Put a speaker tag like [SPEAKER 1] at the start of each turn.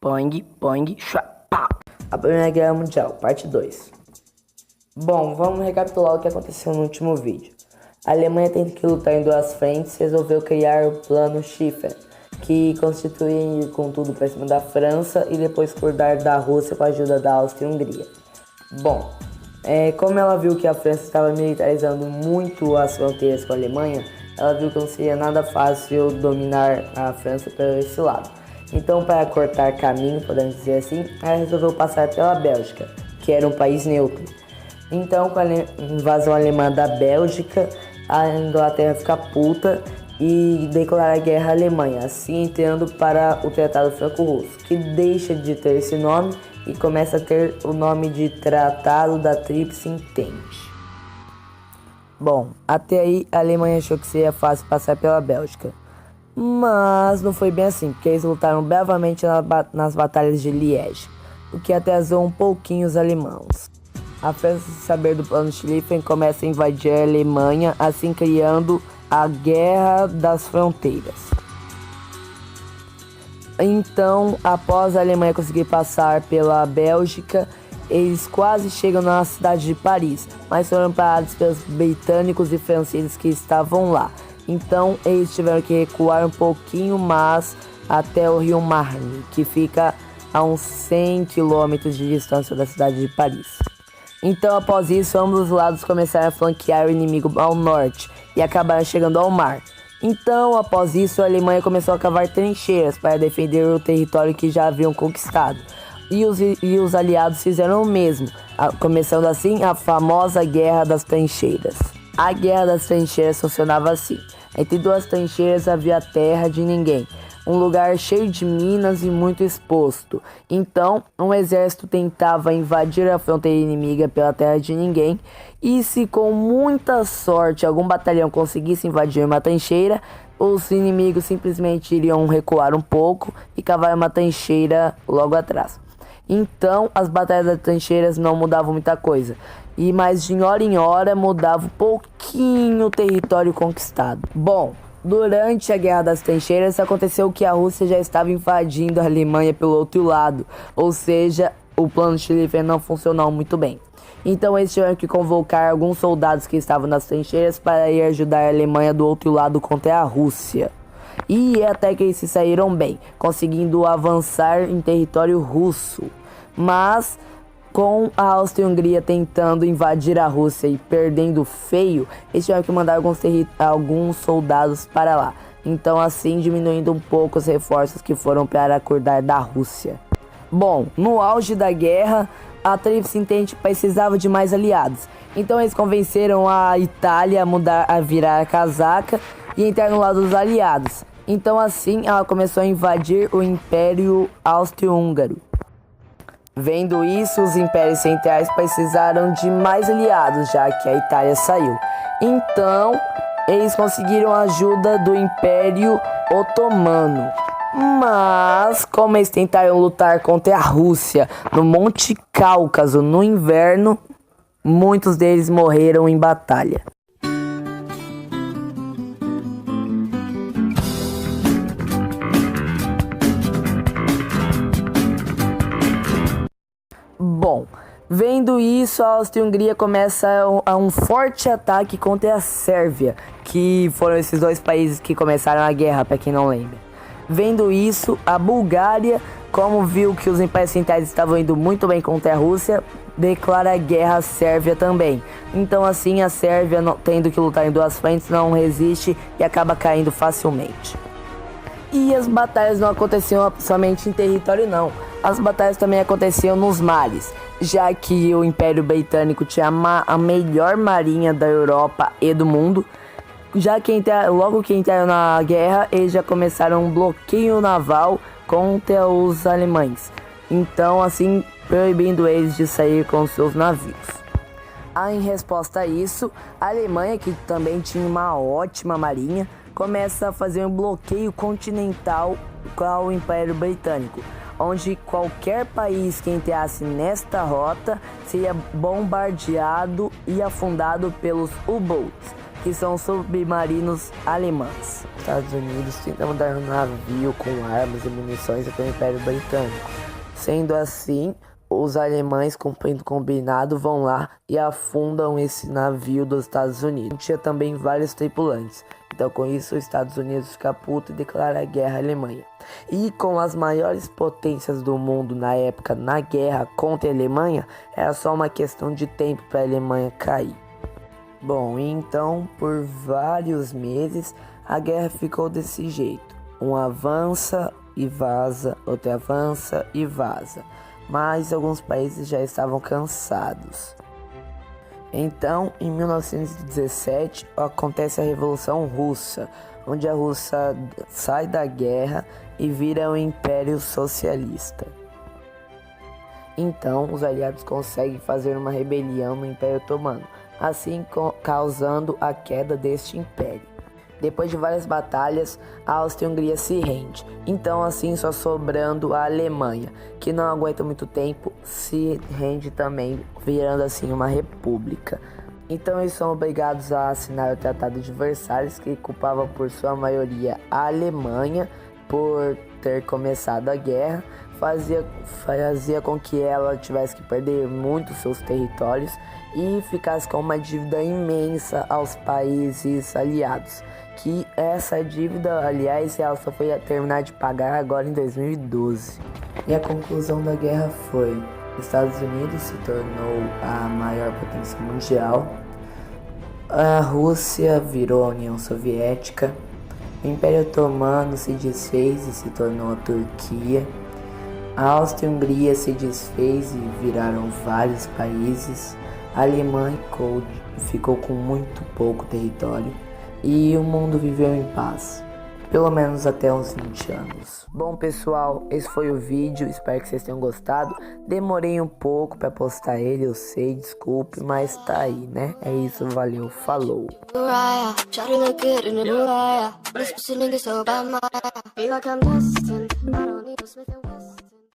[SPEAKER 1] Poing, poing, chua, pá. A Primeira Guerra Mundial, parte 2. Bom, vamos recapitular o que aconteceu no último vídeo. A Alemanha, tendo que lutar em duas frentes, resolveu criar o Plano Schiffer, que constituía ir com tudo para cima da França e depois cuidar da Rússia com a ajuda da Áustria e Hungria. Bom, como ela viu que a França estava militarizando muito as fronteiras com a Alemanha, ela viu que não seria nada fácil dominar a França por esse lado. Então, para cortar caminho, podemos dizer assim, ela resolveu passar pela Bélgica, que era um país neutro. Então, com a invasão alemã da Bélgica, a Inglaterra fica puta e declara guerra à Alemanha, assim entrando para o Tratado Franco-Russo, que deixa de ter esse nome e começa a ter o nome de Tratado da Tríplice Entente. Bom, até aí a Alemanha achou que seria fácil passar pela Bélgica. Mas não foi bem assim, porque eles lutaram bravamente nas batalhas de Liege, o que atrasou um pouquinho os alemãos. A França, sem saber do plano Schlieffen, começa a invadir a Alemanha, assim criando a Guerra das Fronteiras. Então, após a Alemanha conseguir passar pela Bélgica, eles quase chegam na cidade de Paris, mas foram parados pelos britânicos e franceses que estavam lá. Então, eles tiveram que recuar um pouquinho mais até o rio Marne, que fica a uns 100 km de distância da cidade de Paris. Então, após isso, ambos os lados começaram a flanquear o inimigo ao norte e acabaram chegando ao mar. Então, após isso, a Alemanha começou a cavar trincheiras para defender o território que já haviam conquistado. E os aliados fizeram o mesmo, começando assim a famosa Guerra das Trincheiras. A Guerra das Trincheiras funcionava assim. Entre duas trincheiras havia terra de ninguém, um lugar cheio de minas e muito exposto. Então, um exército tentava invadir a fronteira inimiga pela terra de ninguém, e se com muita sorte algum batalhão conseguisse invadir uma trincheira, os inimigos simplesmente iriam recuar um pouco e cavar uma trincheira logo atrás. Então, as batalhas das trincheiras não mudavam muita coisa, mas de hora em hora mudava um pouquinho o território conquistado. Bom, durante a Guerra das Trincheiras aconteceu que a Rússia já estava invadindo a Alemanha pelo outro lado, ou seja, o plano Schlieffen não funcionou muito bem. Então eles tiveram que convocar alguns soldados que estavam nas trincheiras para ir ajudar a Alemanha do outro lado contra a Rússia. E até que eles se saíram bem, conseguindo avançar em território russo. Mas com a Áustria e a Hungria tentando invadir a Rússia e perdendo feio, eles tiveram que mandar alguns soldados para lá. Então assim diminuindo um pouco os reforços que foram para cuidar da Rússia. Bom, no auge da guerra, a Tríplice Entente precisava de mais aliados. Então eles convenceram a Itália a virar a casaca e entrar no lado dos aliados. Então assim ela começou a invadir o Império Austro-Húngaro. Vendo isso, os impérios centrais precisaram de mais aliados, já que a Itália saiu. Então, eles conseguiram a ajuda do Império Otomano. Mas, como eles tentaram lutar contra a Rússia no Monte Cáucaso no inverno, muitos deles morreram em batalha. Bom, vendo isso, a Áustria e a Hungria começam a um forte ataque contra a Sérvia, que foram esses dois países que começaram a guerra, para quem não lembra. Vendo isso, a Bulgária, como viu que os impérios centrais estavam indo muito bem contra a Rússia, declara guerra à Sérvia também. Então assim, a Sérvia, tendo que lutar em duas frentes, não resiste e acaba caindo facilmente. E as batalhas não aconteciam somente em território não. As batalhas também aconteciam nos mares, já que o Império Britânico tinha a melhor marinha da Europa e do mundo. Já que logo que entraram na guerra, eles já começaram um bloqueio naval contra os alemães. Então assim, proibindo eles de sair com seus navios. Em resposta a isso, a Alemanha, que também tinha uma ótima marinha, começa a fazer um bloqueio continental com o Império Britânico, onde qualquer país que entrasse nesta rota seria bombardeado e afundado pelos U-boats, que são submarinos alemães. Os Estados Unidos tentam mandar um navio com armas e munições até o Império Britânico. Sendo assim, os alemães, cumprindo o combinado, vão lá e afundam esse navio dos Estados Unidos. Tinha também vários tripulantes. Então, com isso, os Estados Unidos fica puto e declara guerra à Alemanha. E com as maiores potências do mundo na época na guerra contra a Alemanha, era só uma questão de tempo para a Alemanha cair. Bom, então, por vários meses, a guerra ficou desse jeito. Um avança e vaza, outro avança e vaza. Mas alguns países já estavam cansados. Então, em 1917, acontece a Revolução Russa, onde a Rússia sai da guerra e vira um império socialista. Então, os aliados conseguem fazer uma rebelião no Império Otomano, assim causando a queda deste império. Depois de várias batalhas, a Áustria-Hungria se rende. Então, assim, só sobrando a Alemanha, que não aguenta muito tempo, se rende também, virando assim uma república. Então, eles são obrigados a assinar o Tratado de Versalhes, que culpava por sua maioria a Alemanha por ter começado a guerra, fazia com que ela tivesse que perder muito seus territórios e ficasse com uma dívida imensa aos países aliados. Que essa dívida, aliás, ela só foi terminar de pagar agora em 2012. E a conclusão da guerra foi: os Estados Unidos se tornou a maior potência mundial, a Rússia virou a União Soviética, o Império Otomano se desfez e se tornou a Turquia, a Áustria-Hungria se desfez e viraram vários países, a Alemanha ficou com muito pouco território e o mundo viveu em paz, pelo menos até uns 20 anos. Bom, pessoal, esse foi o vídeo, espero que vocês tenham gostado. Demorei um pouco para postar ele, eu sei, desculpe, mas tá aí, né? É isso, valeu, falou.